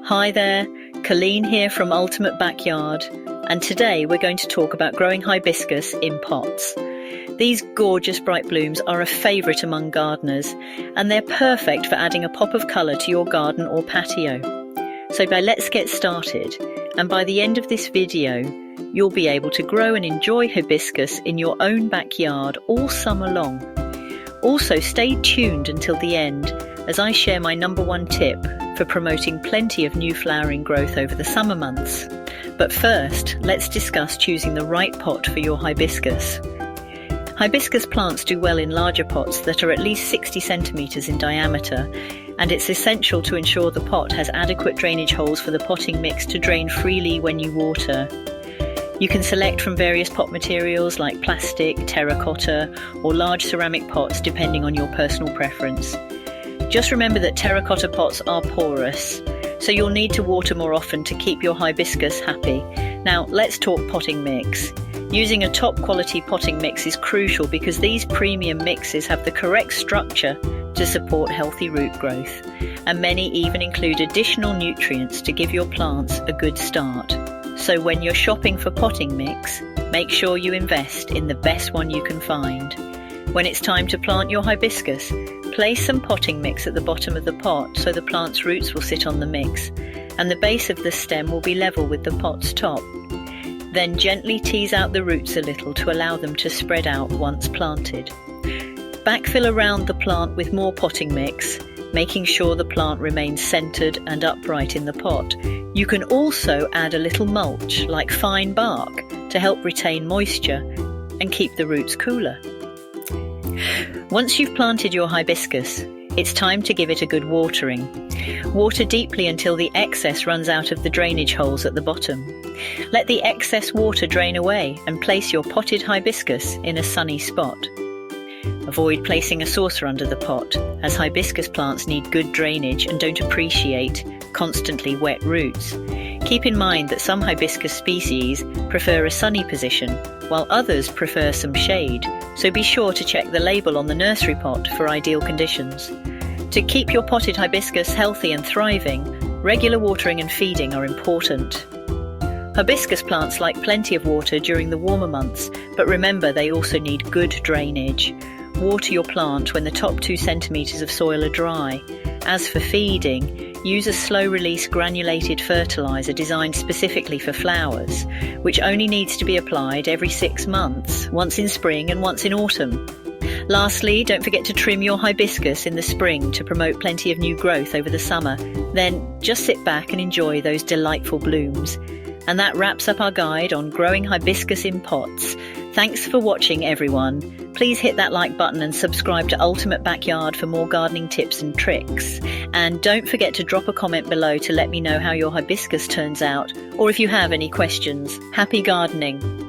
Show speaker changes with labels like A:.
A: Hi there, Colleen here from Ultimate Backyard, and today we're going to talk about growing hibiscus in pots. These gorgeous bright blooms are a favourite among gardeners, and they're perfect for adding a pop of colour to your garden or patio. So let's get started, and by the end of this video, you'll be able to grow and enjoy hibiscus in your own backyard all summer long. Also, stay tuned until the end as I share my #1 tip for promoting plenty of new flowering growth over the summer months. But first, let's discuss choosing the right pot for your hibiscus. Hibiscus plants do well in larger pots that are at least 60 centimetres in diameter, and it's essential to ensure the pot has adequate drainage holes for the potting mix to drain freely when you water. You can select from various pot materials like plastic, terracotta, or large ceramic pots depending on your personal preference. Just remember that terracotta pots are porous, so you'll need to water more often to keep your hibiscus happy. Now let's talk potting mix. Using a top quality potting mix is crucial because these premium mixes have the correct structure to support healthy root growth, and many even include additional nutrients to give your plants a good start. So when you're shopping for potting mix, make sure you invest in the best one you can find. When it's time to plant your hibiscus, place some potting mix at the bottom of the pot so the plant's roots will sit on the mix, and the base of the stem will be level with the pot's top. Then gently tease out the roots a little to allow them to spread out once planted. Backfill around the plant with more potting mix, making sure the plant remains centered and upright in the pot. You can also add a little mulch, like fine bark, to help retain moisture and keep the roots cooler. Once you've planted your hibiscus, it's time to give it a good watering. Water deeply until the excess runs out of the drainage holes at the bottom. Let the excess water drain away and place your potted hibiscus in a sunny spot. Avoid placing a saucer under the pot, as hibiscus plants need good drainage and don't appreciate constantly wet roots. Keep in mind that some hibiscus species prefer a sunny position, while others prefer some shade, so be sure to check the label on the nursery pot for ideal conditions. To keep your potted hibiscus healthy and thriving, regular watering and feeding are important. Hibiscus plants like plenty of water during the warmer months, but remember they also need good drainage. Water your plant when the top 2 centimetres of soil are dry. As for feeding, use a slow-release granulated fertilizer designed specifically for flowers, which only needs to be applied every 6 months, once in spring and once in autumn. Lastly, don't forget to trim your hibiscus in the spring to promote plenty of new growth over the summer. Then just sit back and enjoy those delightful blooms. And that wraps up our guide on growing hibiscus in pots. Thanks for watching, everyone. Please hit that like button and subscribe to Ultimate Backyard for more gardening tips and tricks. And don't forget to drop a comment below to let me know how your hibiscus turns out, or if you have any questions. Happy gardening!